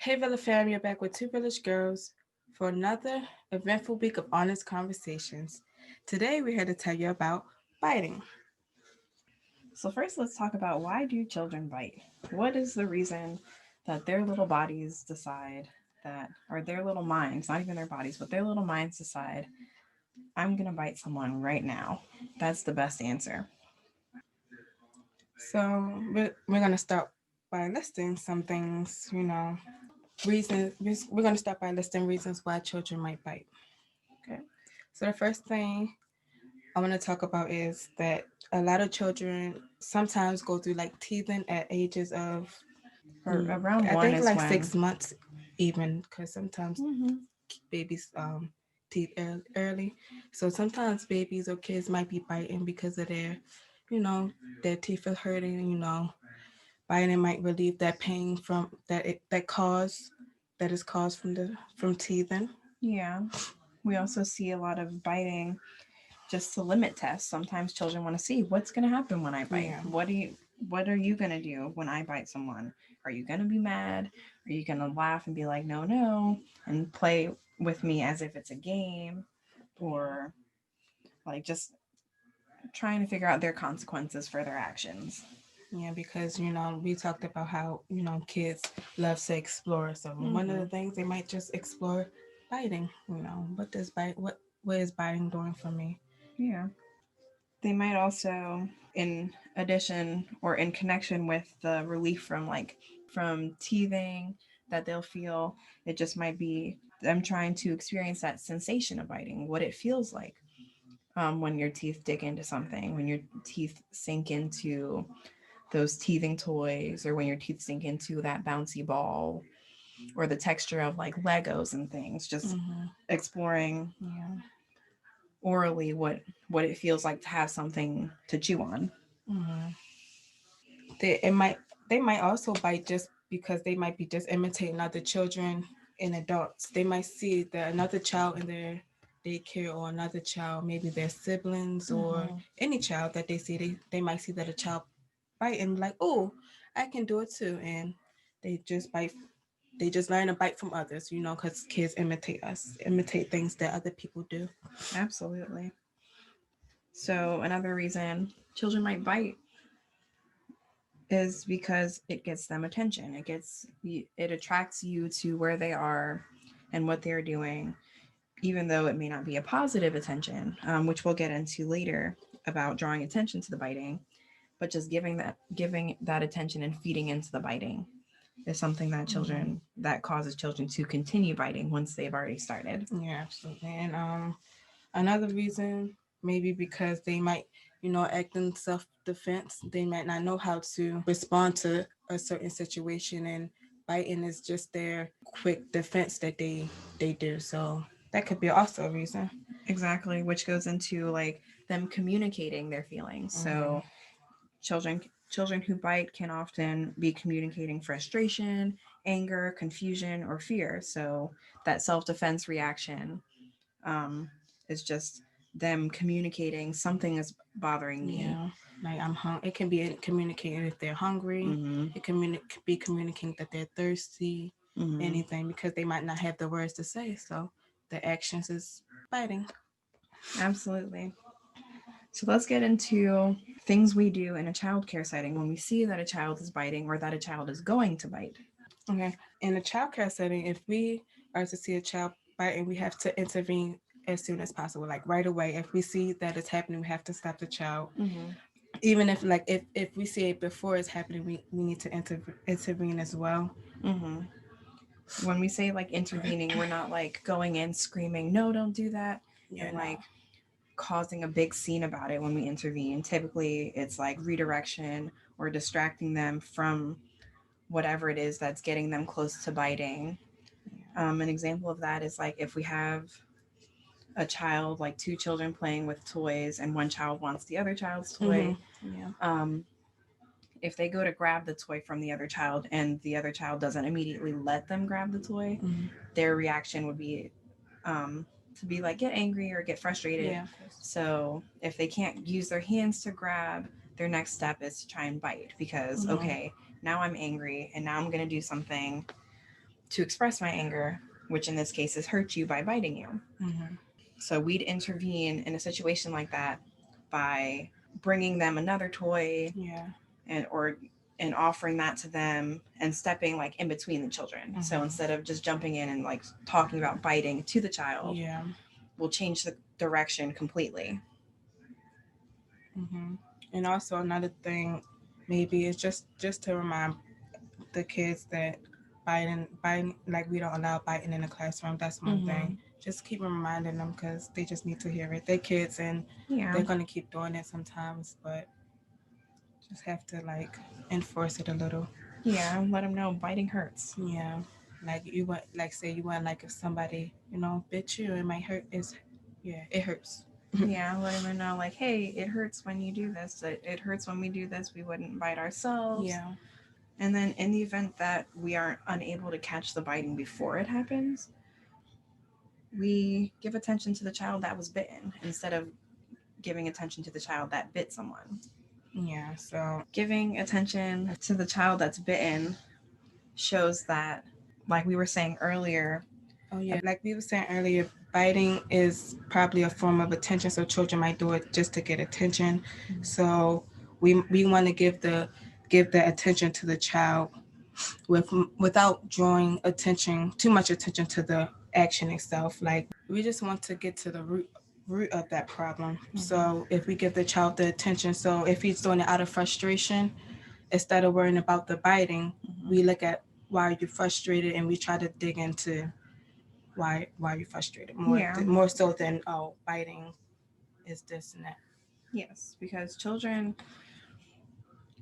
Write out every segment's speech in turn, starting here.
Hey Villa fam, you're back with Two Village Girls for another eventful week of honest conversations. Today we're here to tell you about biting. So first, let's talk about why do children bite? What is the reason that their little bodies decide that, or their little minds, not even their bodies, but their little minds decide, I'm going to bite someone right now? That's the best answer. So we're gonna start by listing some things, reasons. We're gonna start by listing reasons why children might bite. Okay. So the first thing I want to talk about is that a lot of children sometimes go through like teething at ages of, Or around I one think is like when, 6 months, even because sometimes mm-hmm, babies teeth early. So sometimes babies or kids might be biting because of you know, their teeth are hurting. Biting might relieve that pain from that is caused from teething. yeah. We also see a lot of biting just to limit tests. Sometimes children want to see what's going to happen when I bite. Yeah. What are you going to do when I bite someone? Are you going to be mad? Are you going to laugh and be like, no, no, and play with me as if it's a game? Or like just trying to figure out their consequences for their actions. Yeah, because we talked about how kids love to explore. So one of Mm-hmm. the things they might just explore biting. What is biting doing for me? Yeah. They might also, in addition or in connection with the relief from teething that they'll feel, it just might be them trying to experience that sensation of biting, what it feels like when your teeth dig into something, when your teeth sink into those teething toys, or when your teeth sink into that bouncy ball, or the texture of like Legos and things. Just Mm-hmm. exploring Yeah. orally what it feels like to have something to chew on. Mm-hmm. They might also bite just because they might be just imitating other children and adults. They might see that another child in their daycare or another child, maybe their siblings or Mm-hmm. any child that they see, they might see that a child bite and be like, oh, I can do it too. And they just bite. They just learn to bite from others, because kids imitate things that other people do. Absolutely. So another reason children might bite is because it gets them attention. It attracts you to where they are and what they're doing, even though it may not be a positive attention, which we'll get into later about drawing attention to the biting. But just giving that attention and feeding into the biting is something Mm-hmm. that causes children to continue biting once they've already started. Yeah, absolutely. And another reason, maybe because they might, act in self defense. They might not know how to respond to a certain situation, and biting is just their quick defense that they do. So that could be also a reason. Exactly, which goes into like them communicating their feelings. Mm-hmm. So children who bite can often be communicating frustration, anger, confusion, or fear. So that self-defense reaction um, is just them communicating something is bothering me. Yeah, like It can be communicating if they're hungry. Mm-hmm. It can be communicating that they're thirsty. Mm-hmm. Anything because they might not have the words to say. So the actions is biting. Absolutely. So let's get into things we do in a child care setting when we see that a child is biting or that a child is going to bite. Okay. In a childcare setting, if we are to see a child biting, we have to intervene as soon as possible, like right away. If we see that it's happening, we have to stop the child. Mm-hmm. Even if if we see it before it's happening, we need to intervene as well. Mm-hmm. When we say like intervening, we're not like going in screaming, no, don't do that, Yeah, and no. like causing a big scene about it when we intervene. Typically, it's like redirection or distracting them from whatever it is that's getting them close to biting. An example of that is like if we have a child, like two children playing with toys, and one child wants the other child's Mm-hmm. toy. Yeah. Um, if they go to grab the toy from the other child and the other child doesn't immediately let them grab the toy, Mm-hmm. their reaction would be um, to be like get angry or get frustrated. Yeah, of course. So if they can't use their hands to grab, their next step is to try and bite because Mm-hmm. okay, now I'm angry and now I'm going to do something to express my anger, which in this case is hurt you by biting you. Mm-hmm. So we'd intervene in a situation like that by bringing them another toy Yeah. and offering that to them and stepping like in between the children. Mm-hmm. So instead of just jumping in and like talking about biting to the child, Yeah. we'll change the direction completely. Mm-hmm. And also another thing, maybe is just to remind the kids that biting, like we don't allow biting in the classroom. That's one thing. Just keep reminding them because they just need to hear it. They're kids and Yeah. they're gonna keep doing it sometimes, but just have to like enforce it a little. Yeah, let them know biting hurts. Yeah. Like you want, like say you want, like if somebody bit you, it might hurt. It hurts. Yeah, let them know like, hey, it hurts when you do this. It hurts when we do this. We wouldn't bite ourselves. Yeah. And then in the event that we are unable to catch the biting before it happens, we give attention to the child that was bitten instead of giving attention to the child that bit someone. Yeah. So Giving attention to the child that's bitten shows that, like we were saying earlier, oh yeah, like we were saying earlier, biting is probably a form of attention. So children might do it just to get attention. So we want to give the attention to the child without drawing too much attention to the action itself. Like we just want to get to the root of that problem. So if we give the child the attention, so if he's doing it out of frustration, instead of worrying about the biting, we look at why you're frustrated and we try to dig into why you're frustrated more so than biting is this and that. Yes, because children,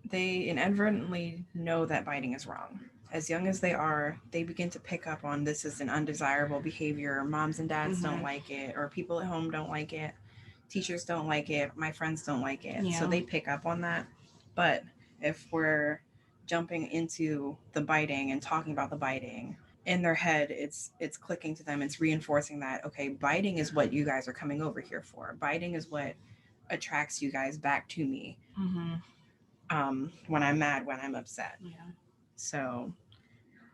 they inadvertently know that biting is wrong. As young as they are, they begin to pick up on this is an undesirable behavior. Moms and dads don't like it, or people at home don't like it. Teachers don't like it. My friends don't like it. Yeah. So they pick up on that. But if we're jumping into the biting and talking about the biting, in their head it's clicking to them. It's reinforcing that, okay, biting is what you guys are coming over here for. Biting is what attracts you guys back to me. When I'm mad, when I'm upset. Yeah. So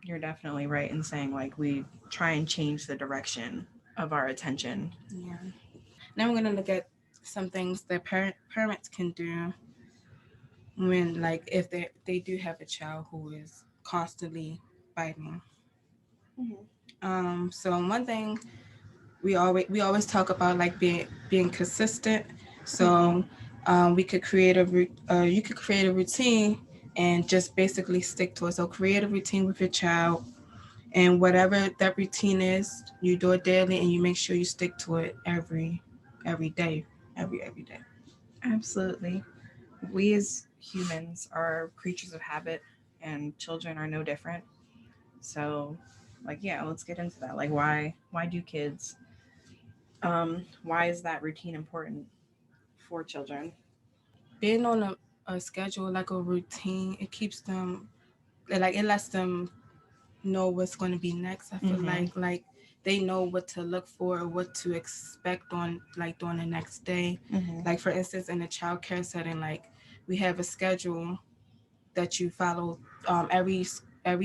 you're definitely right in saying like we try and change the direction of our attention. Yeah. Now we're gonna look at some things that parents can do when, like, if they do have a child who is constantly biting. So one thing we always talk about, like, being consistent. So we could you could create a routine and just basically stick to it. So create a routine with your child, and whatever that routine is, you do it daily, and you make sure you stick to it every day, every day. Absolutely. We as humans are creatures of habit, and children are no different. So, like, yeah, let's get into that. Like, why do kids? Why is that routine important for children? Being on a schedule, like a routine, it keeps them, like, it lets them know what's going to be next. I feel like they know what to look for or what to expect on, like, during the next day. Like, for instance, in a child care setting, like, we have a schedule that you follow every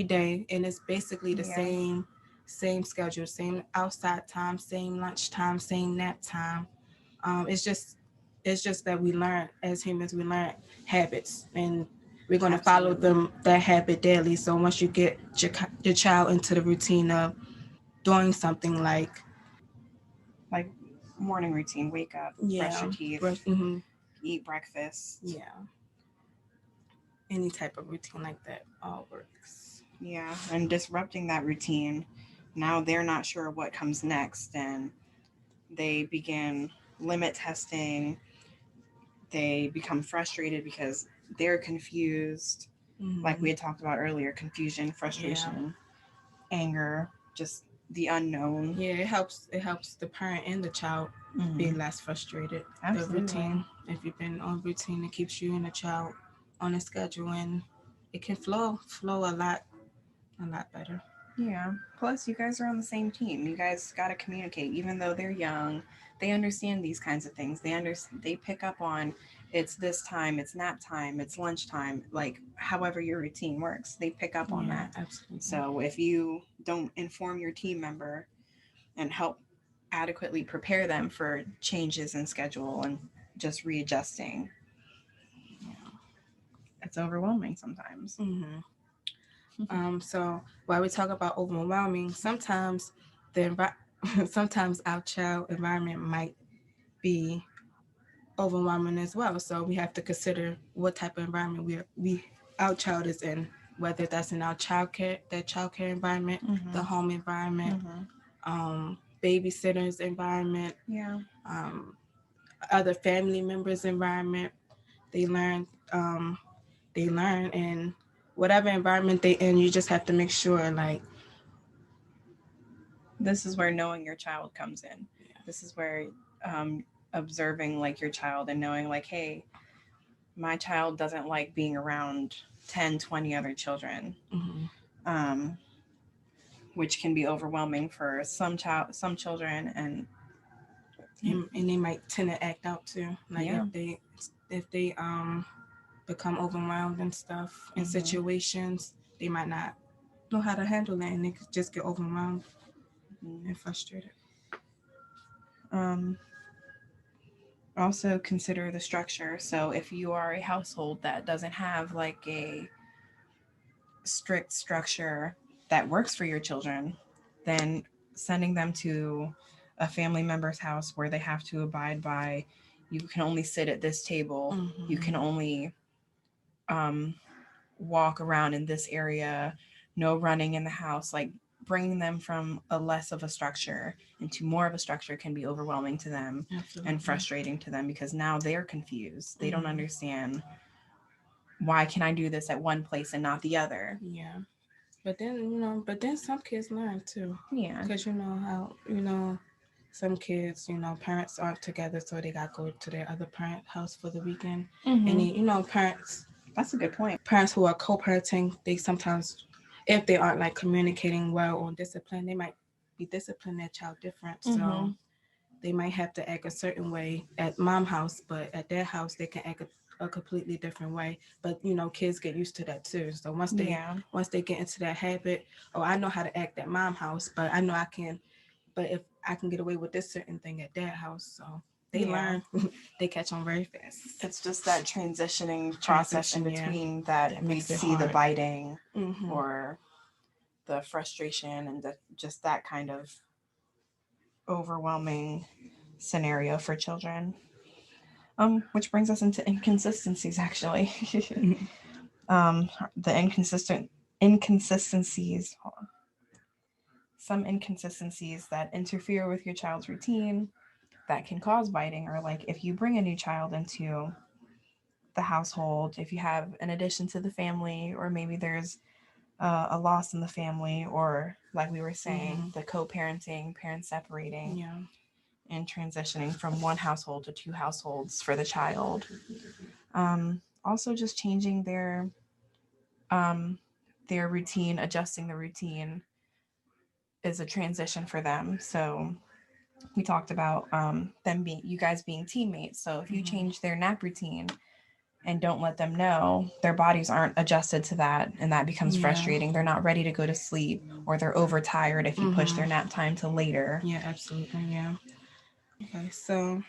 day, and it's basically the same schedule, same outside time, same lunch time, same nap time. It's just that we learn, as humans, we learn habits, and we're going to follow that habit daily. So once you get your child into the routine of doing something like morning routine, wake up, brush your teeth, eat breakfast. Yeah, any type of routine like that all works. Yeah, and disrupting that routine, now they're not sure what comes next, and they begin limit testing. They become frustrated because they're confused. Like we had talked about earlier, confusion, frustration, anger, just the unknown. Yeah, it helps the parent and the child be less frustrated. Absolutely. The routine, if you've been on routine, it keeps you and the child on a schedule, and it can flow a lot better. Yeah. Plus, you guys are on the same team. You guys got to communicate. Even though they're young, they understand these kinds of things. They pick up on, it's this time, it's nap time, it's lunchtime, like however your routine works, they pick up on Yeah, that. absolutely. So if you don't inform your team member and help adequately prepare them for changes in schedule and just readjusting, Yeah. it's overwhelming sometimes. So while we talk about overwhelming, sometimes sometimes our child environment might be overwhelming as well. So we have to consider what type of environment our child is in, whether that's in our childcare environment, the home environment, babysitters environment, Yeah. other family members environment. They learn um, they learn in whatever environment they in. You just have to make sure like This is where knowing your child comes in. This is where observing like your child and knowing like, hey, my child doesn't like being around 10, 20 other children, which can be overwhelming for some children. And they might tend to act out too. Like yeah. if they become overwhelmed and stuff in situations, they might not know how to handle it, and they could just get overwhelmed and frustrated. Also consider the structure. So if you are a household that doesn't have like a strict structure that works for your children, then sending them to a family member's house where they have to abide by, you can only sit at this table, you can only walk around in this area, no running in the house, like bringing them from a less of a structure into more of a structure can be overwhelming to them. Absolutely. And frustrating to them because now they're confused. They don't understand, why can I do this at one place and not the other? Yeah. But then some kids learn too. Yeah. Because you know how, some kids, parents aren't together, so they got to go to their other parent house for the weekend. And then, parents. That's a good point. Parents who are co-parenting, they sometimes, if they aren't like communicating well on discipline, they might be disciplining their child different. So they might have to act a certain way at mom house, but at their house they can act a completely different way. But kids get used to that too. So once they get into that habit, oh, I know how to act at mom house, but I know I can. But if I can get away with this certain thing at their house, so they learn, they catch on very fast. It's just that transitioning process in between that we see the biting or the frustration and just that kind of overwhelming scenario for children. Which brings us into inconsistencies, actually. The inconsistencies, some inconsistencies that interfere with your child's routine that can cause biting, or like if you bring a new child into the household, if you have an addition to the family, or maybe there's a loss in the family, or like we were saying, the co-parenting, parents separating, and transitioning from one household to two households for the child. Also just changing their routine, adjusting the routine is a transition for them. So we talked about you guys being teammates. So if you change their nap routine and don't let them know, their bodies aren't adjusted to that, and that becomes frustrating. They're not ready to go to sleep, or they're overtired if you push their nap time to later. Yeah, absolutely. Yeah. Okay, so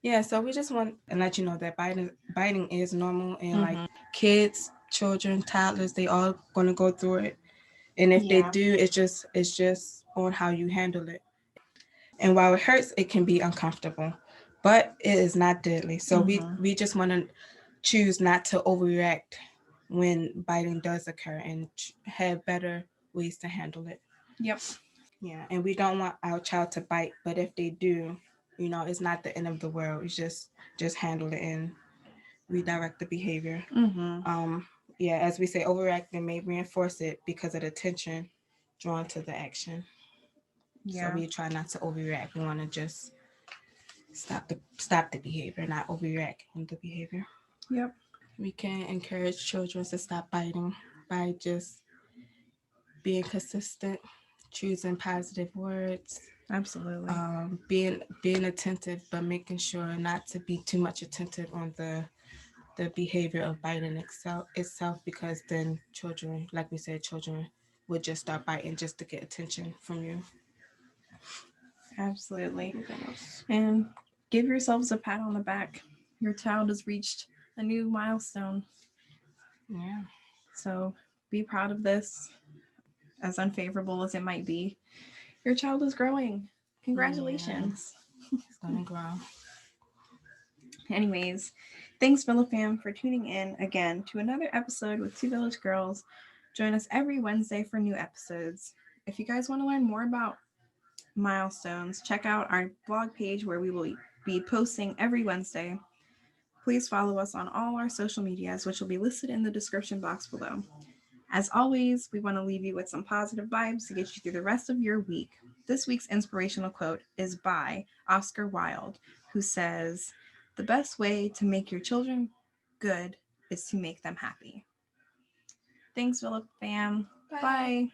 we just want to let you know that biting is normal, and like kids, children, toddlers, they all going to go through it. And if they do, it's just on how you handle it. And while it hurts, it can be uncomfortable, but it is not deadly. So we just want to choose not to overreact when biting does occur, and have better ways to handle it. Yep. Yeah, and we don't want our child to bite, but if they do, it's not the end of the world. It's just handle it and redirect the behavior. Yeah, as we say, overreacting may reinforce it because of the attention drawn to the action. Yeah. So we try not to overreact. We want to just stop the behavior, not overreact in the behavior. Yep. We can encourage children to stop biting by just being consistent, choosing positive words, Absolutely. Being attentive, but making sure not to be too much attentive on the behavior of biting itself, because then children, like we said, children would just start biting just to get attention from you. Absolutely. What else? And give yourselves a pat on the back. Your child has reached a new milestone. Yeah, So be proud of this, as unfavorable as it might be. Your child is growing. yeah, Congratulations. it's gonna grow. Anyways, thanks, Villa Fam, for tuning in again to another episode with Two Village Girls. Join us every Wednesday for new episodes. If you guys want to learn more about milestones, check out our blog page where we will be posting every Wednesday. Please follow us on all our social medias, which will be listed in the description box below. As always, we want to leave you with some positive vibes to get you through the rest of your week. This week's inspirational quote is by Oscar Wilde, who says, "The best way to make your children good is to make them happy." Thanks, Philip fam. Bye. Bye.